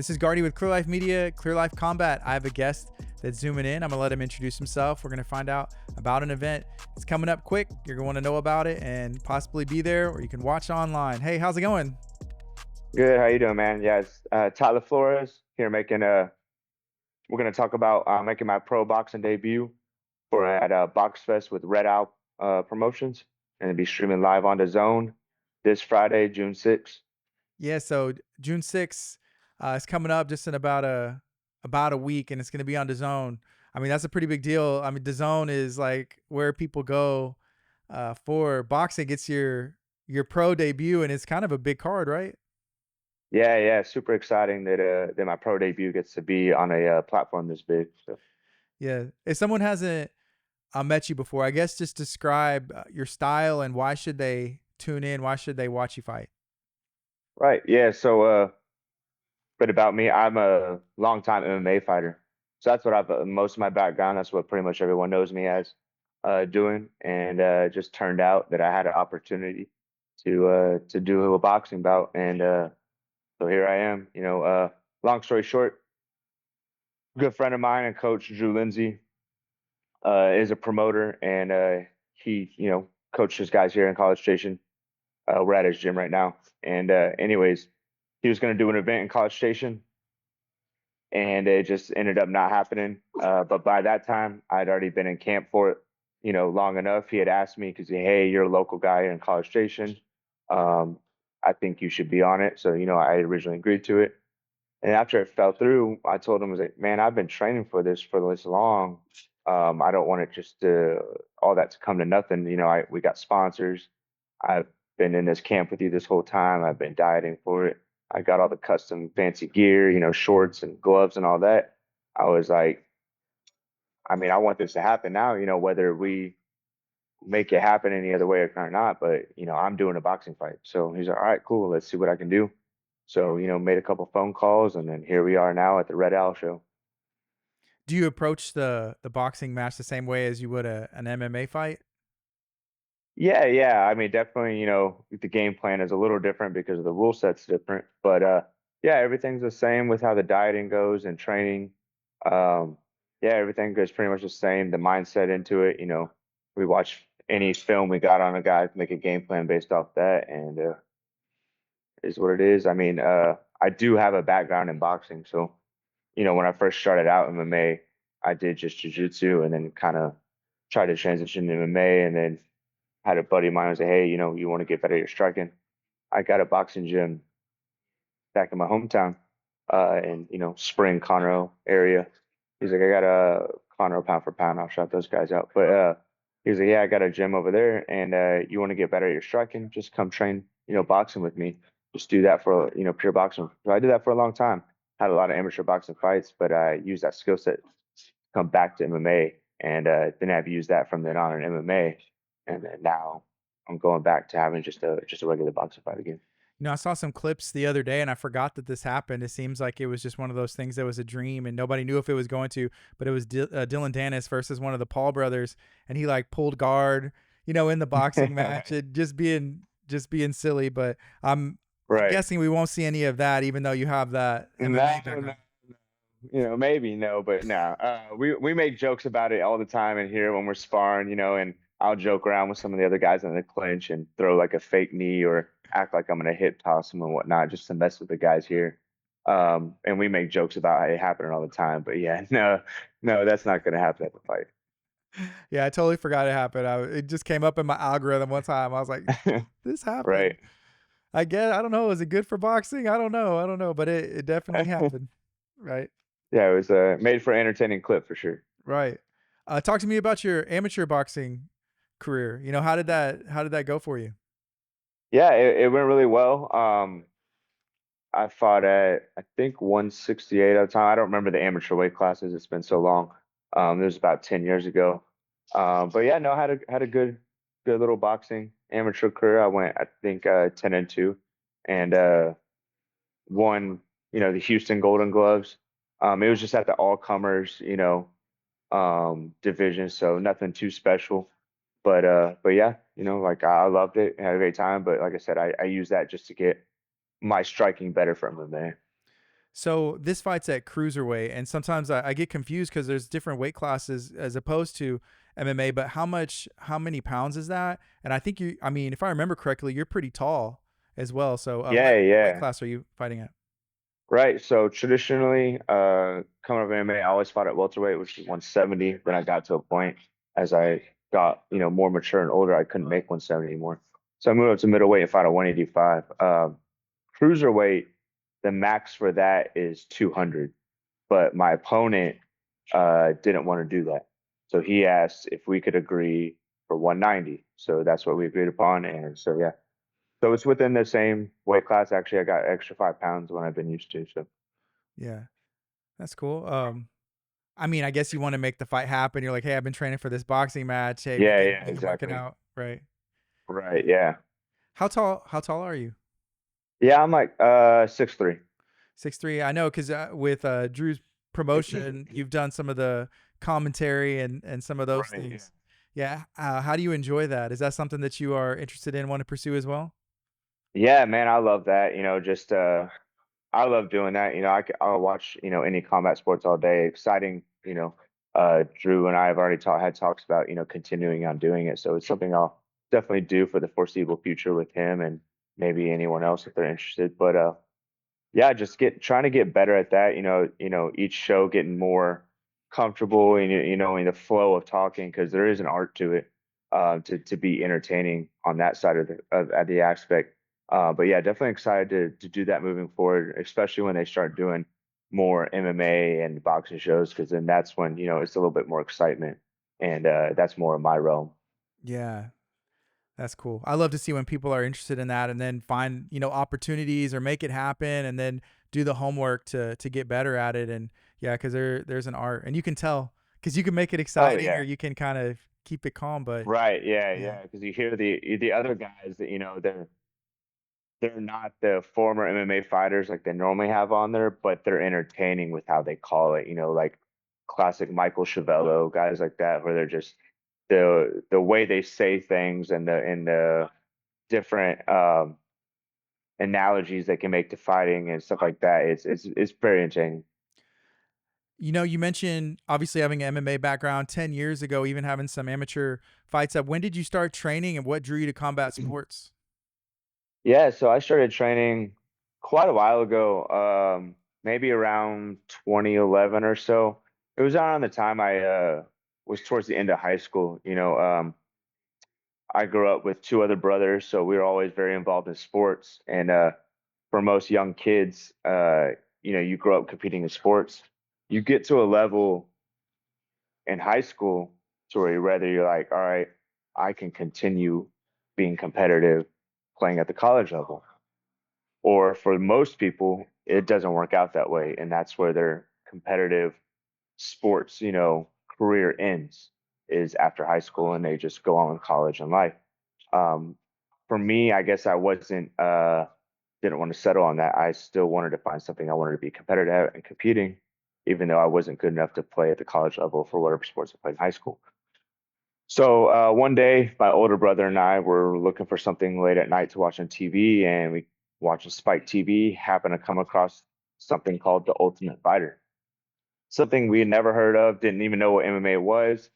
This is Guardy with Clear Life Media, Clear Life Combat. I have a guest that's zooming in. I'm going to let him introduce himself. We're going to find out about an event. It's coming up quick. You're going to want to know about it and possibly be there, or you can watch online. Hey, how's it going? Good. How you doing, man? Yeah, it's Tyler Flores here making we're gonna talk about making my pro boxing debut for at Box Fest with Red Owl Promotions, and it'll be streaming live on the Zone this Friday, June 6th. Yeah, so June 6th is coming up just in about a week, and it's going to be on DAZN. I mean, that's a pretty big deal. I mean, DAZN is like where people go for boxing. It's your pro debut, and it's kind of a big card, right? Yeah, yeah, super exciting that my pro debut gets to be on a platform this big. So. Yeah. If someone hasn't met you before, I guess just describe your style and why should they tune in? Why should they watch you fight? Right. Yeah. So bit about me. I'm a longtime MMA fighter. So that's what I've most of my background. That's what pretty much everyone knows me as doing. And it just turned out that I had an opportunity to do a boxing bout, and so here I am. Long story short, good friend of mine and coach Drew Lindsay is a promoter, and he coaches guys here in College Station. We're at his gym right now, and anyways, he was going to do an event in College Station and it just ended up not happening. But by that time, I'd already been in camp for it, long enough. He had asked me because, hey, you're a local guy in College Station. Um, I think you should be on it. So, I originally agreed to it. And after it fell through, I told him, I was like, man, I've been training for this long. I don't want it just to all that to come to nothing. We got sponsors. I've been in this camp with you this whole time. I've been dieting for it. I got all the custom fancy gear, shorts and gloves and all that. I was like, I mean, I want this to happen now, whether we make it happen any other way or not, but I'm doing a boxing fight. So he's like, all right, cool, let's see what I can do. So, made a couple phone calls and then here we are now at the Red Owl show. Do you approach the boxing match the same way as you would an MMA fight? Yeah, yeah. I mean, definitely, the game plan is a little different because of the rule set's different. But yeah, everything's the same with how the dieting goes and training. Um, yeah, everything goes pretty much the same. The mindset into it, we watch any film we got on a guy, make a game plan based off that, and is what it is. I mean, I do have a background in boxing, so when I first started out in MMA, I did just jujitsu and then kind of tried to transition to MMA, and then had a buddy of mine who say, hey, you want to get better at your striking? I got a boxing gym back in my hometown, in Spring Conroe area. He's like, I got a Conroe pound for pound. I'll shout those guys out. But he's like, yeah, I got a gym over there, and you want to get better at your striking? Just come train, boxing with me. Just do that for pure boxing. So I did that for a long time. Had a lot of amateur boxing fights, but I used that skill set to come back to MMA, and then I've used that from then on in MMA, and then now I'm going back to having just a regular boxing fight again. I saw some clips the other day and I forgot that this happened. It seems like it was just one of those things that was a dream and nobody knew if it was going to, but it was Dylan Dennis versus one of the Paul brothers, and he like pulled guard, in the boxing match. It just being silly, but I'm Right. guessing we won't see any of that even though you have that No, MMA no, background. maybe no, but no. We make jokes about it all the time in here when we're sparring, and I'll joke around with some of the other guys in the clinch and throw like a fake knee or act like I'm gonna hip toss them and whatnot, just to mess with the guys here. And we make jokes about it happening all the time, but yeah, no, no, that's not gonna happen at the Yeah, I totally forgot it happened. It just came up in my algorithm one time. I was like, fight. this Right. happened. I guess I don't know. Is it good for boxing? I don't know, but it definitely happened. Right. Yeah, it was a made for entertaining clip for sure. Right. Talk to me about your amateur boxing career. How did that go for you? Yeah, it went really well. I fought at I think 168 at the time. I don't remember the amateur weight classes. It's been so long. It was about 10 years ago. But yeah, no, had a good little boxing amateur career. I went I think 10-2 and won, the Houston Golden Gloves. It was just at the all comers, division, so nothing too special. But yeah, like I loved it, had a great time. But like I said, I used that just to get my striking better from him there. So this fight's at cruiserweight, and sometimes I get confused because there's different weight classes as opposed to MMA. But how many pounds is that? And I think I mean, if I remember correctly, you're pretty tall as well. So Yeah, what weight yeah. class are you fighting at? Right. So traditionally, coming up in MMA, I always fought at welterweight, which is 170. Then I got to a point as I got, more mature and older, I couldn't make 170 anymore. So I moved up to middleweight and fought at 185. Cruiserweight, the max for that is 200. But my opponent didn't want to do that. So he asked if we could agree for 190. So that's what we agreed upon. And so, yeah. So it's within the same weight class. Actually, I got extra 5 pounds when I've been used to. So. Yeah, that's cool. I mean, I guess you want to make the fight happen. You're like, hey, I've been training for this boxing match. Hey, Yeah, yeah, make it work it exactly. out, right? Right, yeah. How tall are you? Yeah, I'm like 6'3". 6'3". I know because with Drew's promotion, you've done some of the commentary and some of those Right, yeah. things. Yeah. How do you enjoy that? Is that something that you are interested in, want to pursue as well? Yeah, man, I love that. Just I love doing that. I'll watch, any combat sports all day. Exciting, Drew and I have already had talks about, continuing on doing it. So it's something I'll definitely do for the foreseeable future with him and maybe anyone else if they're interested. But yeah, just trying to get better at that. Each show getting more comfortable and in the flow of talking because there is an art to it, to be entertaining on that side of the aspect. But yeah, definitely excited to do that moving forward, especially when they start doing more MMA and boxing shows, because then that's when it's a little bit more excitement, and that's more of my realm. Yeah, that's cool. I love to see when people are interested in that and then find, opportunities or make it happen and then do the homework to get better at it. And yeah, because there's an art and you can tell because you can make it Oh exciting or yeah. you can kind of keep it calm. But Right, yeah, yeah, yeah. Because you hear the other guys that they're not the former MMA fighters like they normally have on there, but they're entertaining with how they call it, like classic Michael Chavello, guys like that, where they're just the way they say things and the different analogies they can make to fighting and stuff like that. It's very entertaining. you mentioned obviously having an MMA background 10 years ago, even having some amateur fights up. When did you start training and what drew you to combat sports? Yeah, so I started training quite a while ago, maybe around 2011 or so. It was around the time I was towards the end of high school. I grew up with two other brothers, so we were always very involved in sports. And for most young kids, you grow up competing in sports. You get to a level in high school to where you're like, all right, I can continue being competitive playing at the college level. Or for most people, it doesn't work out that way, and that's where their competitive sports, career ends is after high school, and they just go on with college and life. Um, for me, I guess I wasn't didn't want to settle on that. I still wanted to find something I wanted to be competitive at and competing, even though I wasn't good enough to play at the college level for whatever sports I played in high school. So one day, my older brother and I were looking for something late at night to watch on TV, and we watching Spike TV. Happened to come across something called The Ultimate Fighter, something we had never heard of, didn't even know what MMA was.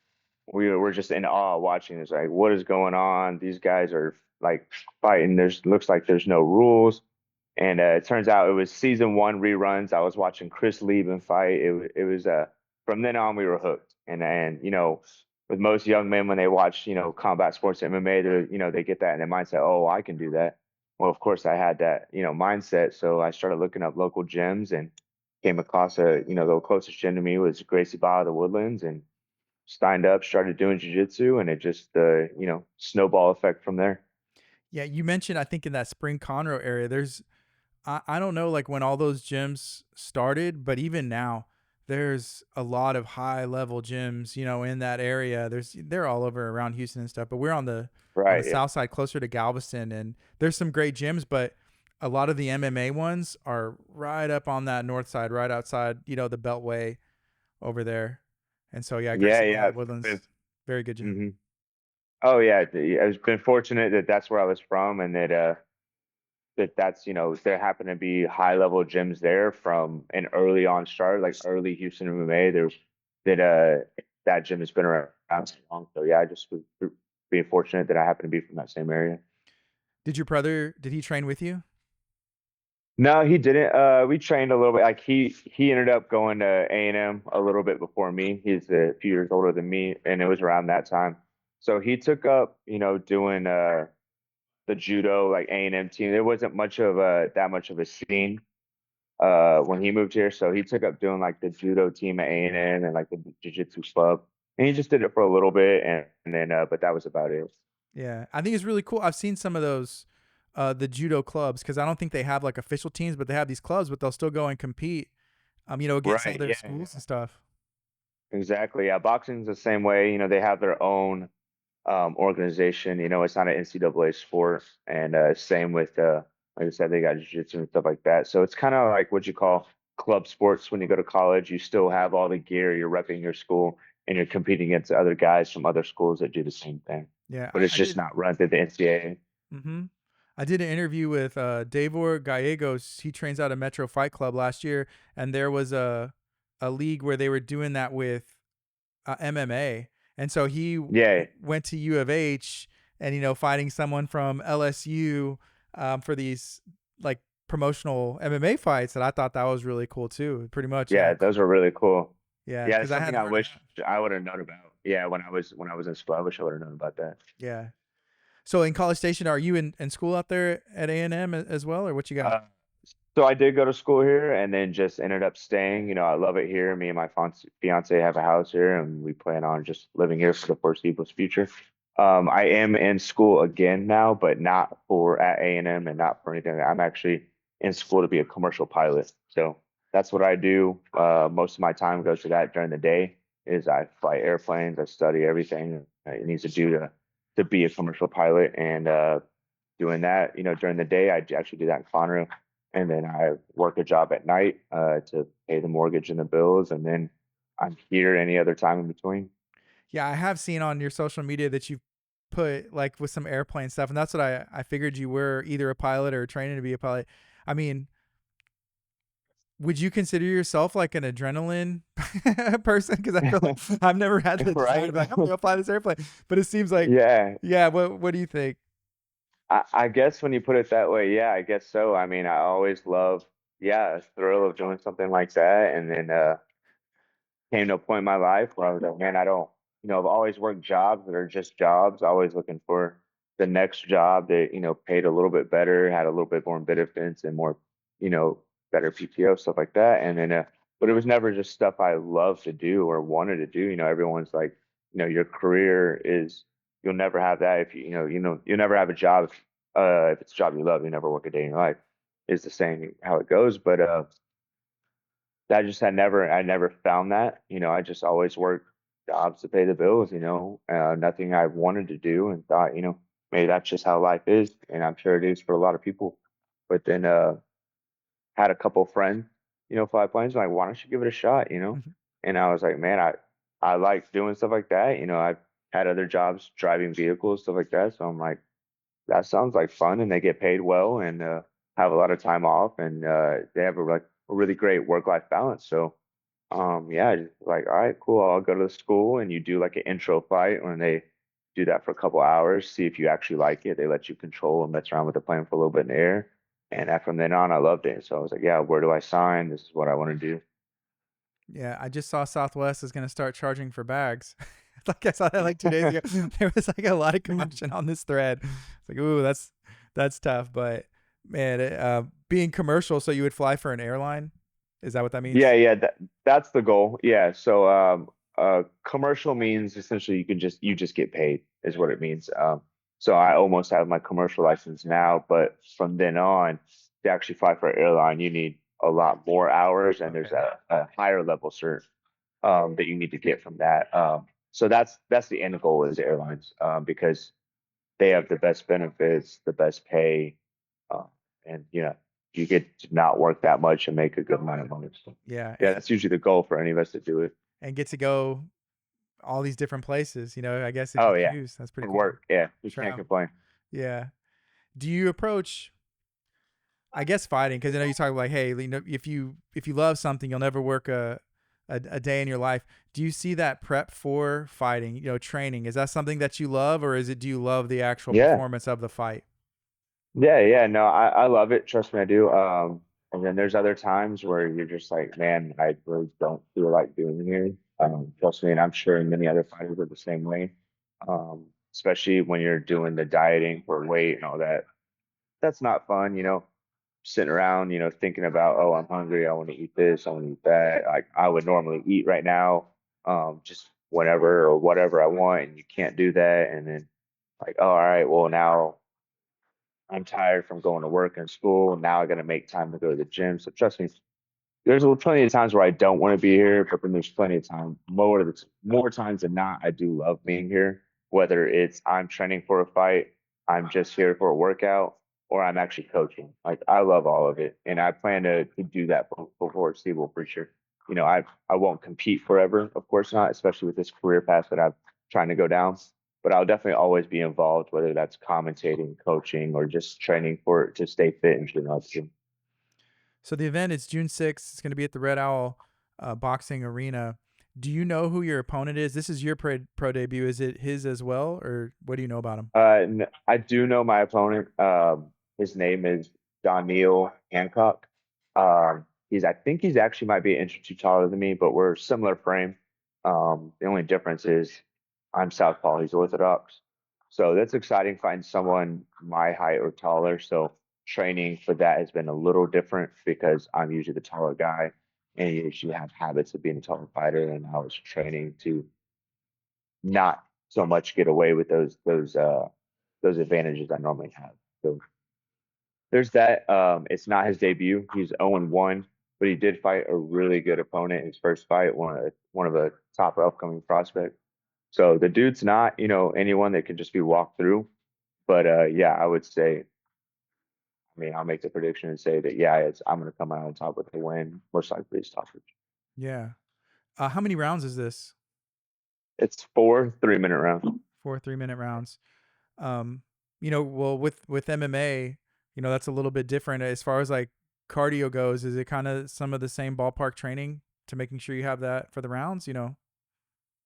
We were just in awe watching this. Like, what is going on? These guys are like fighting. Looks like there's no rules. And it turns out it was season one reruns. I was watching Chris Lieben fight. It was from then on we were hooked. And with most young men when they watch combat sports MMA, they get that in their mindset. Oh, I can do that. Well, of course I had that mindset. So I started looking up local gyms and came across the closest gym to me was Gracie Barra of the Woodlands and signed up, started doing jujitsu, and it just snowball effect from there. Yeah, you mentioned I think in that Spring Conroe area, there's I don't know like when all those gyms started, but even now there's a lot of high level gyms, in that area. They're all over around Houston and stuff, but we're on the Right. Yeah. south side closer to Galveston and there's some great gyms, but a lot of the MMA ones are right up on that north side, right outside, the Beltway over there. And so yeah, Yeah. Gracie Bar, Yeah. the Woodlands, very good gym. hmm Oh yeah. I've been fortunate that that's where I was from, and that that's, there happen to be high level gyms there from an early on start, like early Houston MMA. There's that that gym has been around so long. So yeah, I just was being fortunate that I happen to be from that same area. Did your brother, did he train with you? No, he didn't. We trained a little bit. Like he ended up going to A&M a little bit before me. He's a few years older than me, and it was around that time. So he took up, doing the judo like A&M team. There wasn't much of a that much of a scene when he moved here. So he took up doing like the judo team at A&M and like the jiu-jitsu club. And he just did it for a little bit and then but that was about it. Yeah, I think it's really cool. I've seen some of those, the judo clubs, because I don't think they have like official teams, but they have these clubs, but they'll still go and compete, against Right. other Yeah. schools and stuff. Exactly. Yeah. Boxing's the same way. They have their own organization. It's not an NCAA sport. And same with like I said, they got jiu-jitsu and stuff like that. So it's kind of like what you call club sports when you go to college. You still have all the gear, you're repping your school, and you're competing against other guys from other schools that do the same thing. Yeah, But it's I just did. not run through the NCAA. Mm-hmm. I did an interview with Davor Gallegos. He trains out of Metro Fight Club last year, and there was a league where they were doing that with MMA, and so he Yeah. went to U of H and fighting someone from LSU, for these like promotional MMA fights. And I thought that was really cool too. Pretty much, Yeah, those are really cool. yeah, Yeah, because it's I something hadn't I heard of wish that. I would have known about. Yeah, when I was in school, I wish I would have known about that. Yeah. So in College Station, are you in school out there at A&M as well, or what you got? Uh, so I did go to school here and then just ended up staying. I love it here. Me and my fiance have a house here and we plan on just living here for the foreseeable future. I am in school again now, but not for at A&M and not for anything. I'm actually in school to be a commercial pilot. So that's what I do. Most of my time goes to that during the day is I fly airplanes. I study everything it needs to do to be a commercial pilot and doing that, during the day, I actually do that in Conroe. And then I work a job at night to pay the mortgage and the bills. And then I'm here any other time in between. Yeah, I have seen on your social media that you've put like with some airplane stuff, and that's what I figured you were either a pilot or training to be a pilot. I mean, would you consider yourself like an adrenaline person? Because I feel like I've never had the desire to Right? be like, I'm gonna fly this airplane. But it seems like, Yeah. yeah. What do you think? I guess when you put it that way, yeah, I guess so. I mean, I always love, yeah, a thrill of doing something like that. And then came to a point in my life where I was like, man, I don't, I've always worked jobs that are just jobs, always looking for the next job that, paid a little bit better, had a little bit more benefits and more, you know, better PTO, stuff like that. And then, but it was never just stuff I love to do or wanted to do. Everyone's like, your career is, you'll never have that if you'll never have a job if it's a job you love, you never work a day in your life is the saying how it goes. But, that just I never found that. I just always worked jobs to pay the bills, nothing I wanted to do and thought, maybe that's just how life is. And I'm sure it is for a lot of people. But then had a couple friends, fly planes, like, why don't you give it a shot? And I was like, man, I like doing stuff like that. I've had other jobs driving vehicles, stuff like that. So I'm like, that sounds like fun and they get paid well and have a lot of time off and they have a really great work-life balance. So yeah, just like, all right, cool. I'll go to the school and you do like an intro flight when they do that for a couple hours, see if you actually like it. They let you control and mess around with the plane for a little bit in the air. And from then on, I loved it. So I was like, yeah, where do I sign? This is what I want to do. Yeah, I just saw Southwest is gonna start charging for bags. Like I saw that like 2 days ago. There was like a lot of commotion on this thread. It's like, ooh, that's tough. But man, being commercial, so you would fly for an airline. Is that what that Yeah, means? yeah, that's the goal. Yeah. So commercial means essentially you just get paid is what it means. So I almost have my commercial license now, but from then on to actually fly for an airline, you need a lot more hours and there's Okay. a higher level cert that you need to get from that. So that's the end goal is airlines because they have the best benefits, the best pay, uh, and you get to not work that much and make a good amount of money. So, Yeah, yeah, that's usually the goal for any of us to do it. and get to go all these different places. I guess if you Oh yeah, choose, that's pretty for cool. work. Yeah, we can't Travel. complain. Yeah. Do you approach? I guess fighting, because I know you talk about like, hey, if you love something, you'll never work a day in your life. Do you see that prep for fighting, training? Is that something that you love, or is it do you love the actual Yeah. performance of the fight? Yeah, yeah, no, I love it. Trust me, I do. And then there's other times where you're just like, man, I really don't feel like doing it here. Trust me, and I'm sure many other fighters are the same way. Especially when you're doing the dieting for weight and all that. That's not fun, sitting around, thinking about, oh, I'm hungry, I want to eat this, I want to eat that. Like I would normally eat right now, just whenever or whatever I want, and you can't do that. And then like, oh, all right, well now I'm tired from going to work and school. Now I got to make time to go to the gym. So trust me, there's plenty of times where I don't want to be here, but then there's plenty of time. More times than not, I do love being here. Whether it's I'm training for a fight, I'm just here for a workout, or I'm actually coaching. Like I love all of it, and I plan to do that before it's Steve for sure. I won't compete forever, of course not, especially with this career path that I'm trying to go down. But I'll definitely always be involved, whether that's commentating, coaching, or just training for to stay fit and you know. So the event is June 6th. It's going to be at the Red Owl Boxing Arena. Do you know who your opponent is? This is your pro debut. Is it his as well, or what do you know about him? I do know my opponent. His name is Daniil Hancock. I think he's actually might be an inch or two taller than me, but we're similar frame. The only difference is I'm southpaw, he's orthodox. So that's exciting finding someone my height or taller. So training for that has been a little different because I'm usually the taller guy and you usually have habits of being a taller fighter. And I was training to not so much get away with those advantages I normally have. So there's that. It's not his debut. He's 0-1, but he did fight a really good opponent in his first fight, one of the top upcoming prospects. So the dude's not, anyone that can just be walked through. But yeah, I would say, I mean, I'll make the prediction and say that yeah, I'm gonna come out on top with the win. Most likely it's top. Yeah. How many rounds is this? It's 4 3-minute rounds. 4 3-minute rounds. Um, well, with MMA, that's a little bit different as far as like cardio goes. Is it kind of some of the same ballpark training to making sure you have that for the rounds?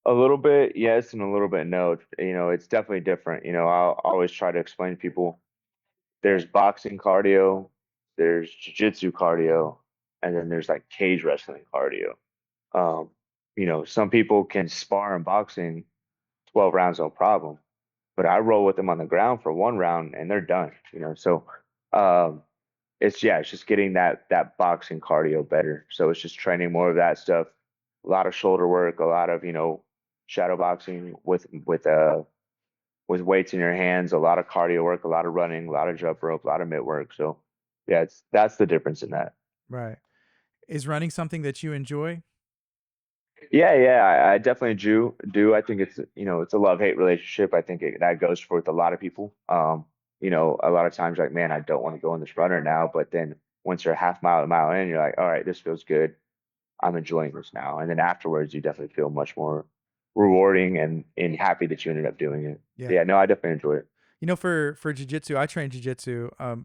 A little bit yes, and a little bit no. It's definitely different. I'll always try to explain to people there's boxing cardio, there's jiu-jitsu cardio, and then there's like cage wrestling cardio. Um, some people can spar in boxing 12 rounds no problem, but I roll with them on the ground for 1 round and they're done, So um it's just getting that boxing cardio better. So it's just training more of that stuff. A lot of shoulder work, a lot of, shadow boxing with weights in your hands, a lot of cardio work, a lot of running, a lot of jump rope, a lot of mitt work. So yeah, that's the difference in that. Right. Is running something that you enjoy? Yeah, yeah, I definitely do. I think it's a love-hate relationship. I think that goes for with a lot of people. A lot of times like, man, I don't want to go on this runner now, but then once you're a half mile, a mile in, you're like, all right, this feels good. I'm enjoying this now. And then afterwards, you definitely feel much more rewarding and happy that you ended up doing it. Yeah. Yeah, no, I definitely enjoy it. For jujitsu, I train jujitsu.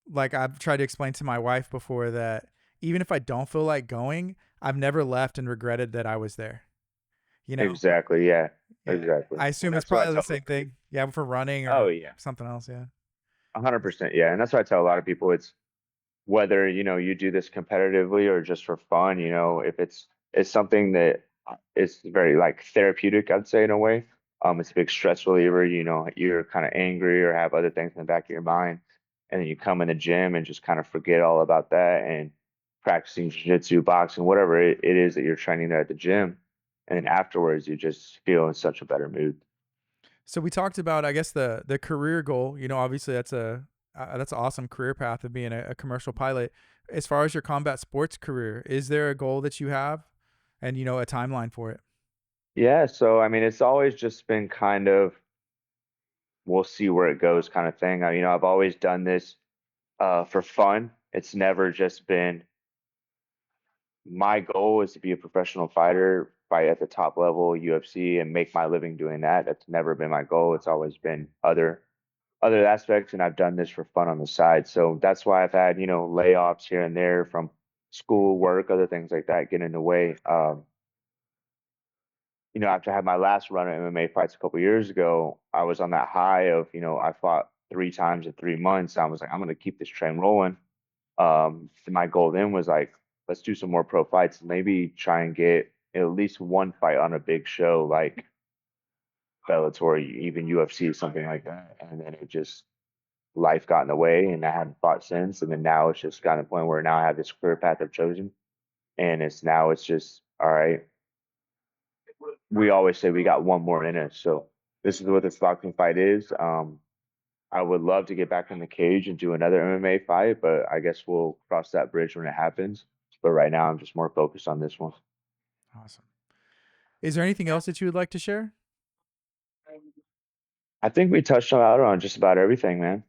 Like I've tried to explain to my wife before that even if I don't feel like going, I've never left and regretted that I was there. You know? Exactly. Yeah, Yeah. exactly. I And assume it's that's what I probably the tell. same thing. Yeah, for running Oh or yeah, something else. Yeah. 100%. Yeah, and that's what I tell a lot of people. It's whether you do this competitively or just for fun. If it's something that is very like therapeutic, I'd say in a way. It's a big stress reliever. You're kind of angry or have other things in the back of your mind, and then you come in the gym and just kind of forget all about that and practicing jiu-jitsu, boxing, whatever it is that you're training there at the gym, and then afterwards you just feel in such a better mood. So we talked about, I guess, the career goal. Obviously that's an awesome career path of being a commercial pilot. As far as your combat sports career, is there a goal that you have, and a timeline for it? Yeah, so I mean, it's always just been kind of we'll see where it goes kind of thing. I've always done this for fun. It's never just been my goal is to be a professional fighter, fight at the top level, UFC, and make my living doing that. That's never been my goal. It's always been other. other aspects, and I've done this for fun on the side. So that's why I've had, layoffs here and there from school, work, other things like that get in the way. After I had my last run of MMA fights a couple years ago, I was on that high of, I fought 3 times in 3 months. I was like, I'm gonna keep this train rolling. My goal then was like, let's do some more pro fights, maybe try and get at least one fight on a big show like Bellator, even UFC, something like that. And then it just life got in the way, and I haven't fought since. And then now it's just gotten to the point where now I have this career path I've chosen, and it's just all right. We always say we got one more in us, so this is what this boxing fight is. I would love to get back in the cage and do another MMA fight, but I guess we'll cross that bridge when it happens. But right now, I'm just more focused on this one. Awesome. Is there anything else that you would like to share? I think we touched on just about everything, man.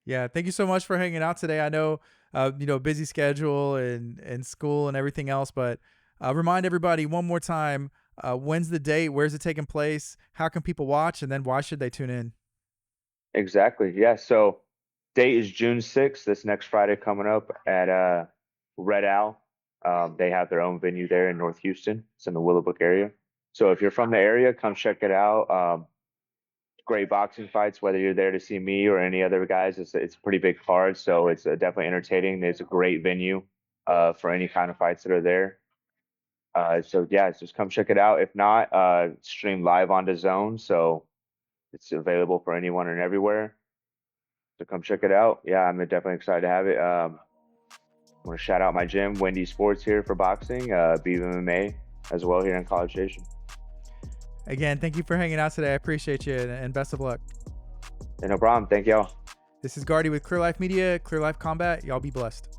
Yeah, thank you so much for hanging out today. I know, busy schedule and school and everything else, but remind everybody one more time, when's the date? Where's it taking place? How can people watch? And then why should they tune in? Exactly. Yeah. So date is June 6th, this next Friday coming up at Red Owl. They have their own venue there in North Houston. It's in the Willowbrook area. So if you're from the area, come check it out. Great boxing fights, whether you're there to see me or any other guys. It's a pretty big card, so it's definitely entertaining. There's a great venue for any kind of fights that are there. So yeah, just come check it out. If not, stream live on DAZN, so it's available for anyone and everywhere. So come check it out. Yeah, I'm definitely excited to have it. I want to shout out my gym, Wendy Sports, here for boxing, Beav MMA as well here in College Station. Again, thank you for hanging out today. I appreciate you and best of luck. And no problem. Thank y'all. This is Gardy with Clear Life Media, Clear Life Combat. Y'all be blessed.